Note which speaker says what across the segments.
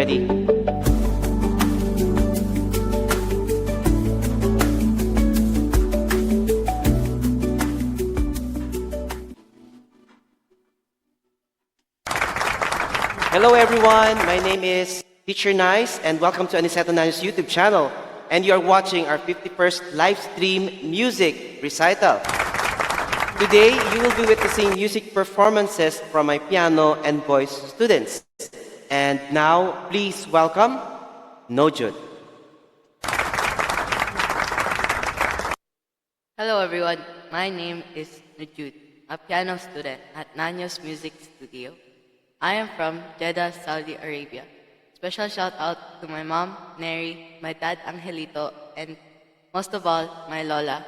Speaker 1: ready? Hello everyone, my name is Teacher Nice and welcome to Aniceto Nice's YouTube channel. And you are watching our 51st live stream music recital. Today, you will be witnessing music performances from my piano and voice students. And now, please welcome Nojud.
Speaker 2: Hello everyone, my name is Najud, a piano student at Nanyos Music Studio. I am from Jeddah, Saudi Arabia. Special shout out to my mom, Neri, my dad, Angelito, and most of all, my Lola.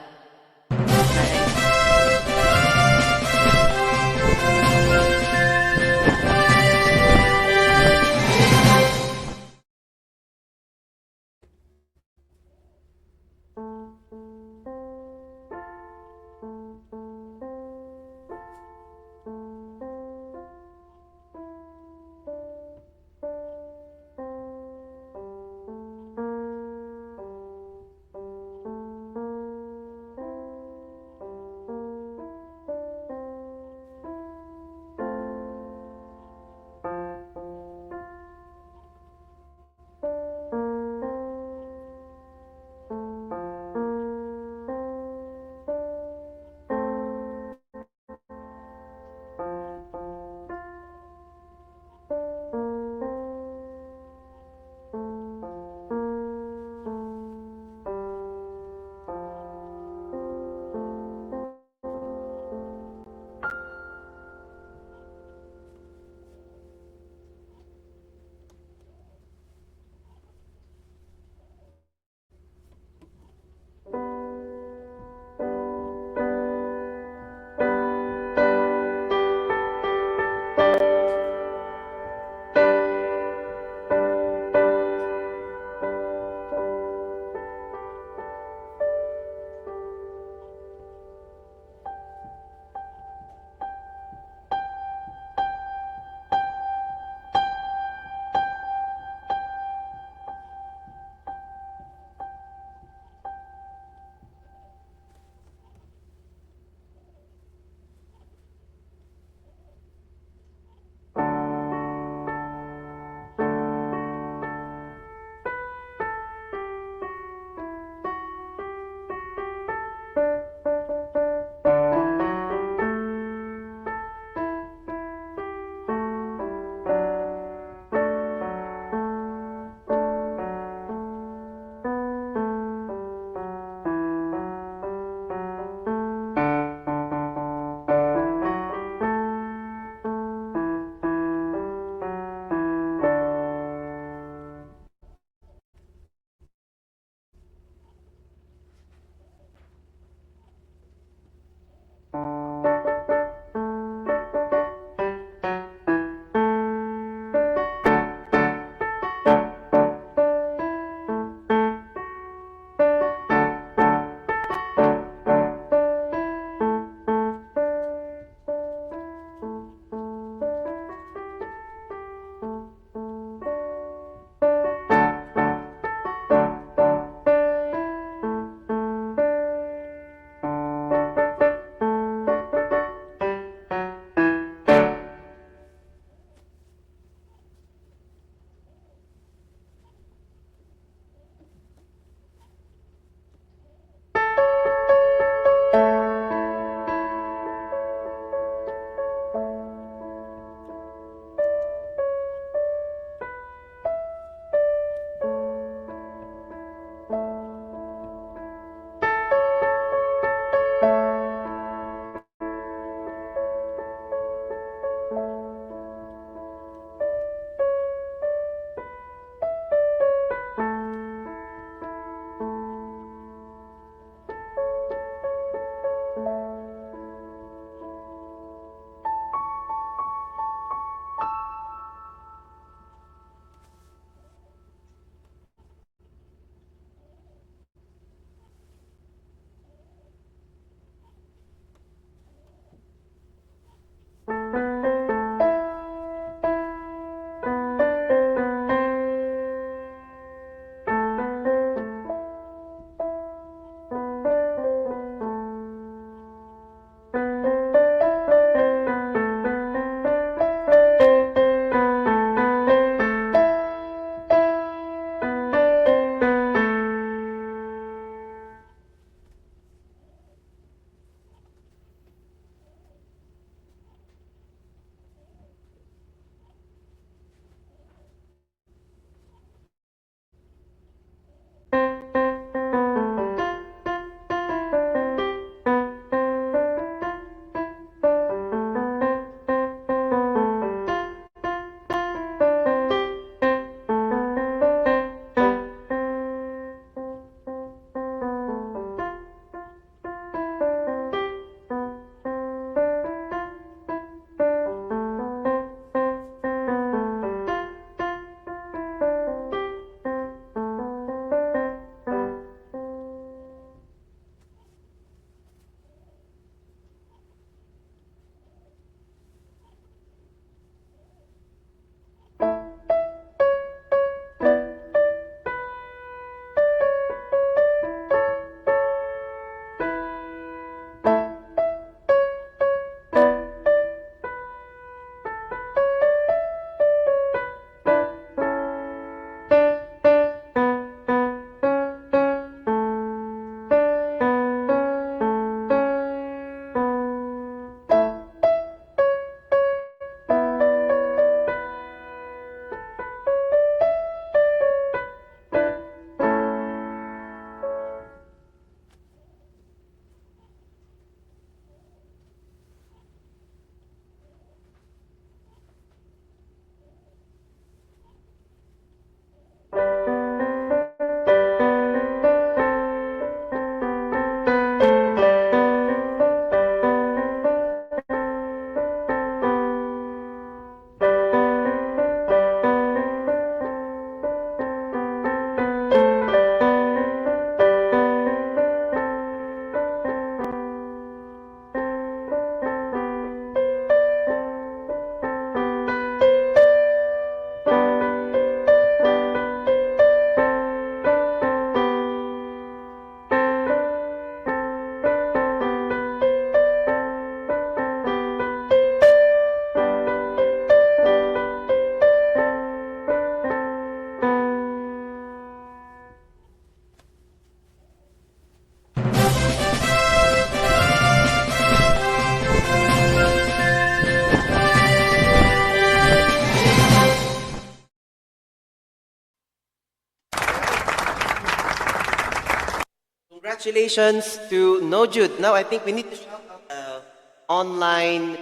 Speaker 1: Congratulations to Nojud. Now I think we need to shout out the online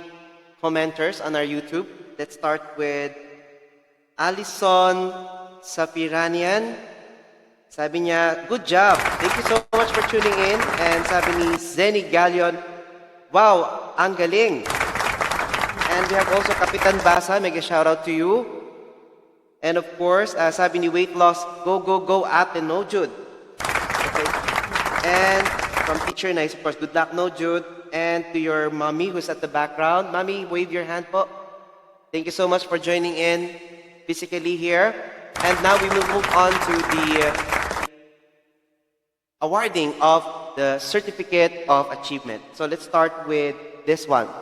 Speaker 1: commenters on our YouTube. Let's start with Alison Sapiranian. Sabi niya, good job. Thank you so much for tuning in. And sabi ni Zeni Galion, wow, ang galing. And we have also Kapitan Basa, mega shout out to you. And of course, sabi ni Weight Loss, go, go, go, Ate Nojud. Okay. And from Teacher Nice, of course, good luck Nojud. And to your mommy who's at the background. Mommy, wave your hand po. Thank you so much for joining in physically here. And now we will move on to the awarding of the Certificate of Achievement. So let's start with this one.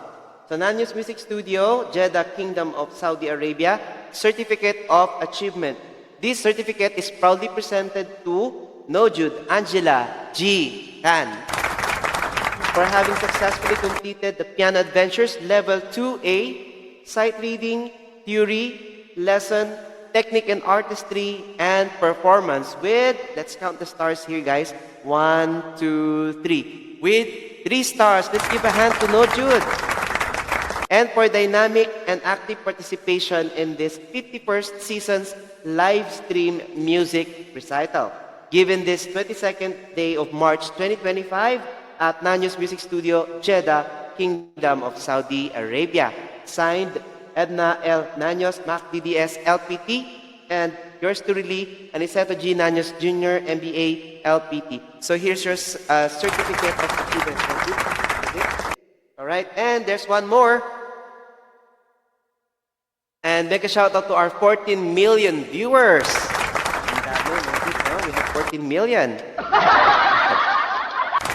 Speaker 1: So Nanyos Music Studio, Jeddah, Kingdom of Saudi Arabia, Certificate of Achievement. This certificate is proudly presented to Nojud Angela G. Tan for having successfully completed the Piano Adventures Level 2A, Sight Reading, Theory, Lesson, Technique and Artistry, and Performance with, let's count the stars here guys, 1, 2, 3. With 3 stars, let's give a hand to Nojud. And for dynamic and active participation in this 51st season's live stream music recital, given this 22nd day of March 2025 at Nanyos Music Studio, Jeddah, Kingdom of Saudi Arabia. Signed, Edna L. Nanyos, Mac DDS, LPT, and yours truly, Aniceto G. Nanyos Jr., MBA, LPT. So here's your certificate of achievement. All right, and there's one more. And mega shout out to our 14 million viewers. We have 14 million.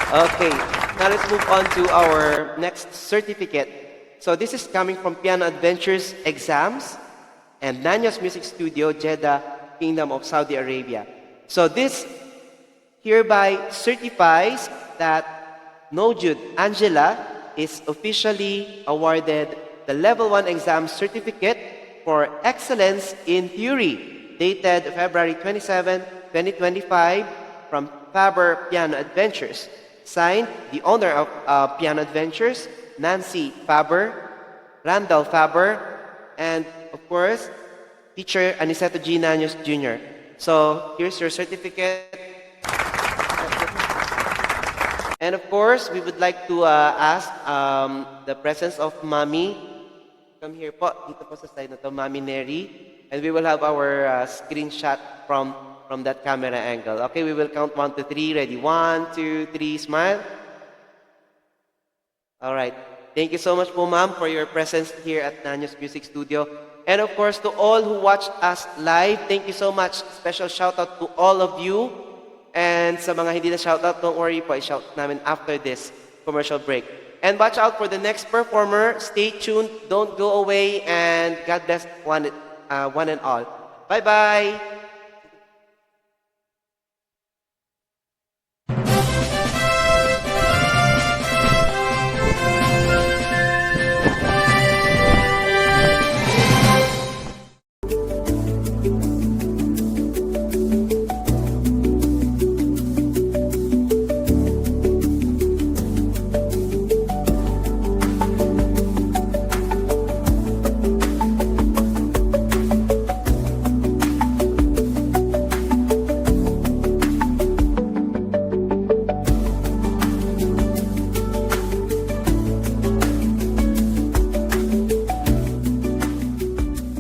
Speaker 1: Okay, now let's move on to our next certificate. So this is coming from Piano Adventures Exams and Nanyos Music Studio, Jeddah, Kingdom of Saudi Arabia. So this hereby certifies that Nojud Angela is officially awarded the Level 1 Exam Certificate for Excellence in Theory, dated February 27, 2025, from Faber Piano Adventures. Signed, the owner of Piano Adventures, Nancy Faber, Randall Faber, and of course, teacher Aniceto G. Nanyos Jr. So here's your certificate. And of course, we would like to ask the presence of Mommy. Come here po, dito po sa side na to, Mommy Neri. And we will have our screenshot from that camera angle. Okay, we will count 1 to 3. Ready? 1, 2, 3, smile. All right. Thank you so much po, ma'am, for your presence here at Nanyos Music Studio. And of course, to all who watched us live, thank you so much. Special shout out to all of you. And sa mga hindi na shout out, don't worry po, i-shout namin after this commercial break. And watch out for the next performer. Stay tuned. Don't go away. And God bless one and all. Bye-bye.